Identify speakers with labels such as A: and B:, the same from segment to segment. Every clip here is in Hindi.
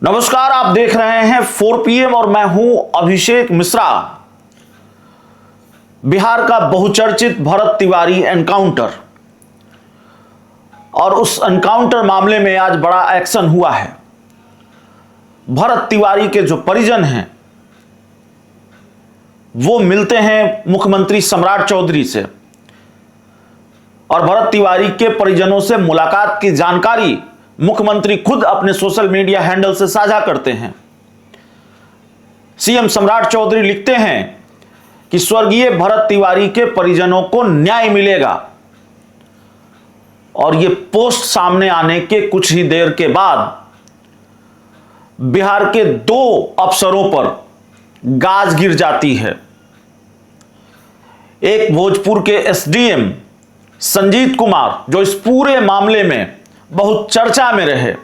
A: नमस्कार, आप देख रहे हैं 4 PM और मैं हूं अभिषेक मिश्रा। बिहार का बहुचर्चित भरत तिवारी एनकाउंटर और उस एनकाउंटर मामले में आज बड़ा एक्शन हुआ है। भरत तिवारी के जो परिजन हैं वो मिलते हैं मुख्यमंत्री सम्राट चौधरी से और भरत तिवारी के परिजनों से मुलाकात की जानकारी मुख्यमंत्री खुद अपने सोशल मीडिया हैंडल से साझा करते हैं। सीएम सम्राट चौधरी लिखते हैं कि स्वर्गीय भरत तिवारी के परिजनों को न्याय मिलेगा और यह पोस्ट सामने आने के कुछ ही देर के बाद बिहार के 2 अफसरों पर गाज गिर जाती है। एक भोजपुर के एसडीएम संजीत कुमार, जो इस पूरे मामले में बहुत चर्चा में रहे,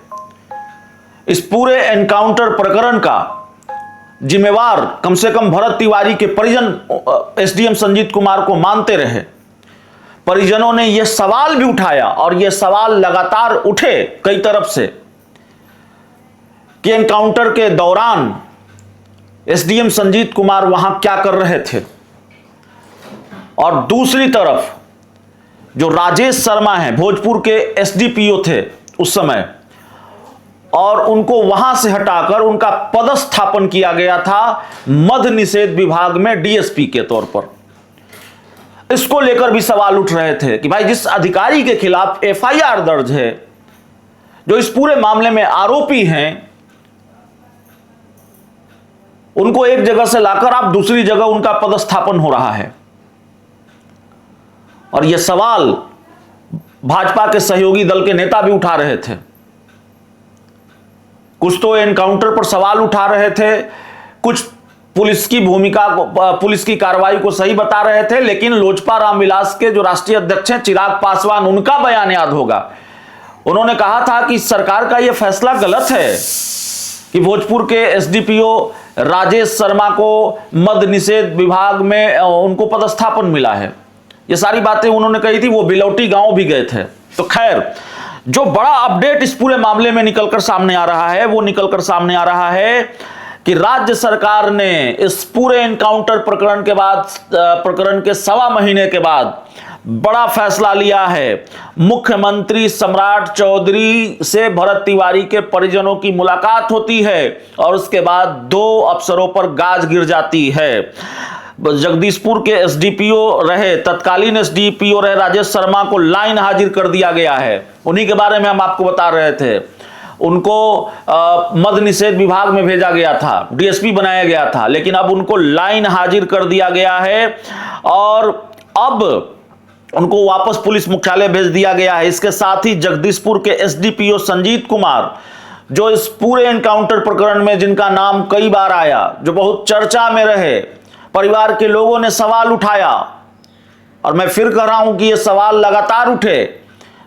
A: इस पूरे एनकाउंटर प्रकरण का जिम्मेवार कम से कम भरत तिवारी के परिजन एसडीएम संजीत कुमार को मानते रहे। परिजनों ने यह सवाल भी उठाया और यह सवाल लगातार उठे कई तरफ से कि एनकाउंटर के दौरान एसडीएम संजीत कुमार वहां क्या कर रहे थे। और दूसरी तरफ जो राजेश शर्मा हैं, भोजपुर के एसडीपीओ थे उस समय, और उनको वहां से हटाकर उनका पदस्थापन किया गया था मद्य निषेध विभाग में डीएसपी के तौर पर। इसको लेकर भी सवाल उठ रहे थे कि भाई, जिस अधिकारी के खिलाफ एफआईआर दर्ज है, जो इस पूरे मामले में आरोपी हैं, उनको एक जगह से लाकर आप दूसरी जगह उनका पदस्थापन हो रहा है। और यह सवाल भाजपा के सहयोगी दल के नेता भी उठा रहे थे। कुछ तो एनकाउंटर पर सवाल उठा रहे थे, कुछ पुलिस की भूमिका को, पुलिस की कार्रवाई को सही बता रहे थे। लेकिन लोजपा रामविलास के जो राष्ट्रीय अध्यक्ष हैं चिराग पासवान, उनका बयान याद होगा। उन्होंने कहा था कि सरकार का यह फैसला गलत है कि भोजपुर के एसडीपीओ राजेश शर्मा को मद्य निषेध विभाग में उनको पदस्थापन मिला है। ये सारी बातें उन्होंने कही थी। वो बिलौटी गांव भी गए थे। तो खैर, जो बड़ा अपडेट इस पूरे मामले में निकलकर सामने आ रहा है, वो निकलकर सामने आ रहा है कि राज्य सरकार ने इस पूरे एनकाउंटर प्रकरण के बाद, प्रकरण के 1.25 महीने के बाद बड़ा फैसला लिया है। मुख्यमंत्री सम्राट चौधरी से भरत तिवारी के परिजनों की मुलाकात होती है और उसके बाद 2 अफसरों पर गाज गिर जाती है। जगदीशपुर के एसडीपीओ रहे, तत्कालीन एसडीपीओ रहे राजेश शर्मा को लाइन हाजिर कर दिया गया है। उन्हीं के बारे में हम आपको बता रहे थे। उनको मद्य निषेध विभाग में भेजा गया था, डीएसपी बनाया गया था, लेकिन अब उनको लाइन हाजिर कर दिया गया है और अब उनको वापस पुलिस मुख्यालय भेज दिया गया है। इसके साथ ही जगदीशपुर के एसडीपीओ संजीत कुमार, जो इस पूरे एनकाउंटर प्रकरण में जिनका नाम कई बार आया, जो बहुत चर्चा में रहे, परिवार के लोगों ने सवाल उठाया और मैं फिर कह रहा हूं कि ये सवाल लगातार उठे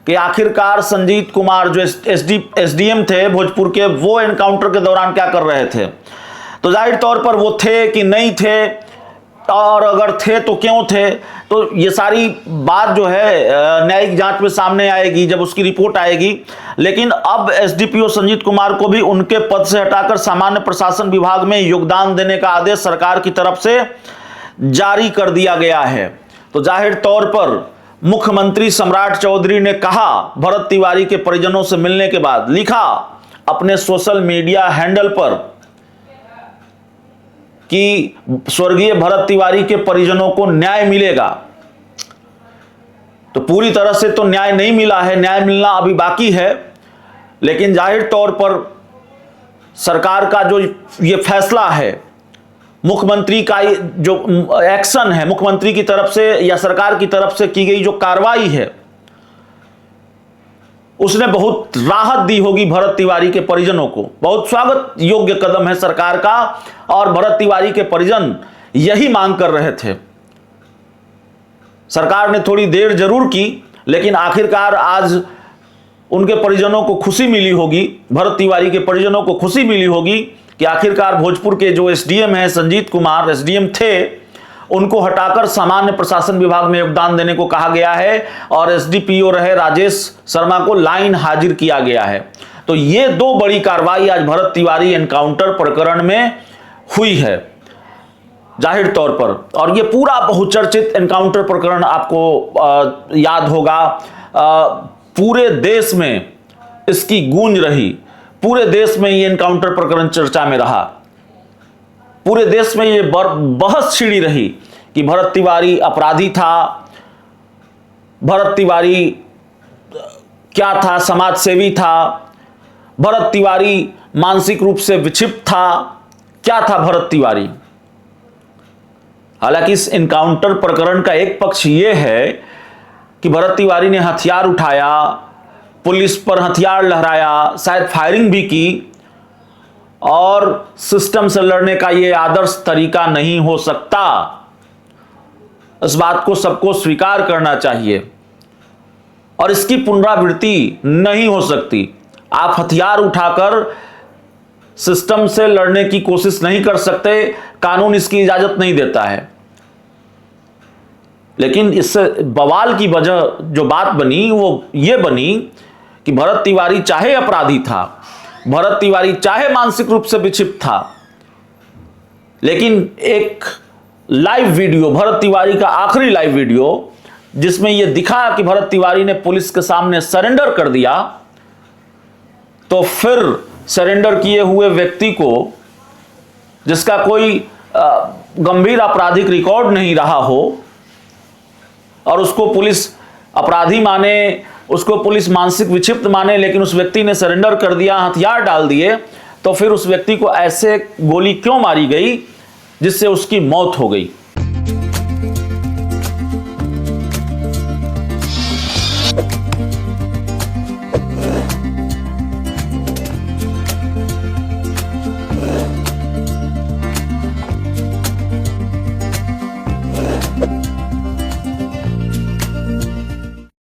A: कि आखिरकार संजीत कुमार जो एसडीएम थे भोजपुर के, वो एनकाउंटर के दौरान क्या कर रहे थे। तो जाहिर तौर पर वो थे कि नहीं थे, और अगर थे तो क्यों थे। तो ये सारी बात जो है न्यायिक जांच में सामने आएगी जब उसकी रिपोर्ट आएगी। लेकिन अब एसडीपीओ संजीत कुमार को भी उनके पद से हटाकर सामान्य प्रशासन विभाग में योगदान देने का आदेश सरकार की तरफ से जारी कर दिया गया है। तो जाहिर तौर पर मुख्यमंत्री सम्राट चौधरी ने कहा, भरत तिवारी के परिजनों से मिलने के बाद लिखा अपने सोशल मीडिया हैंडल पर कि स्वर्गीय भरत तिवारी के परिजनों को न्याय मिलेगा। तो पूरी तरह से तो न्याय नहीं मिला है, न्याय मिलना अभी बाकी है। लेकिन जाहिर तौर पर सरकार का जो ये फैसला है, मुख्यमंत्री का जो एक्शन है, मुख्यमंत्री की तरफ से या सरकार की तरफ से की गई जो कार्रवाई है, उसने बहुत राहत दी होगी भरत तिवारी के परिजनों को। बहुत स्वागत योग्य कदम है सरकार का और भरत तिवारी के परिजन यही मांग कर रहे थे। सरकार ने थोड़ी देर जरूर की, लेकिन आखिरकार आज उनके परिजनों को खुशी मिली होगी, भरत तिवारी के परिजनों को खुशी मिली होगी कि आखिरकार भोजपुर के जो एसडीएम हैं संजीत कुमार, एसडीएम थे, उनको हटाकर सामान्य प्रशासन विभाग में योगदान देने को कहा गया है और एसडीपीओ रहे राजेश शर्मा को लाइन हाजिर किया गया है। तो ये दो बड़ी कार्रवाई आज भरत तिवारी एनकाउंटर प्रकरण में हुई है जाहिर तौर पर। और ये पूरा बहुचर्चित एनकाउंटर प्रकरण आपको याद होगा, पूरे देश में इसकी गूंज रही, पूरे देश में ये एनकाउंटर प्रकरण चर्चा में रहा, पूरे देश में ये बहस छिड़ी रही कि भरत तिवारी अपराधी था, भरत तिवारी क्या था, समाज सेवी था, भरत तिवारी मानसिक रूप से विक्षिप्त था, क्या था भरत तिवारी। हालांकि इस एनकाउंटर प्रकरण का एक पक्ष यह है कि भरत तिवारी ने हथियार उठाया, पुलिस पर हथियार लहराया, शायद फायरिंग भी की, और सिस्टम से लड़ने का यह आदर्श तरीका नहीं हो सकता। इस बात को सबको स्वीकार करना चाहिए और इसकी पुनरावृत्ति नहीं हो सकती। आप हथियार उठाकर सिस्टम से लड़ने की कोशिश नहीं कर सकते, कानून इसकी इजाजत नहीं देता है। लेकिन इससे बवाल की वजह जो बात बनी वो ये बनी कि भरत तिवारी चाहे अपराधी था, भरत तिवारी चाहे मानसिक रूप से विक्षिप्त था, लेकिन एक लाइव वीडियो, भरत तिवारी का आखिरी लाइव वीडियो, जिसमें यह दिखा कि भरत तिवारी ने पुलिस के सामने सरेंडर कर दिया, तो फिर सरेंडर किए हुए व्यक्ति को, जिसका कोई गंभीर आपराधिक रिकॉर्ड नहीं रहा हो और उसको पुलिस अपराधी माने, उसको पुलिस मानसिक विक्षिप्त माने, लेकिन उस व्यक्ति ने सरेंडर कर दिया, हथियार डाल दिए, तो फिर उस व्यक्ति को ऐसे गोली क्यों मारी गई जिससे उसकी मौत हो गई।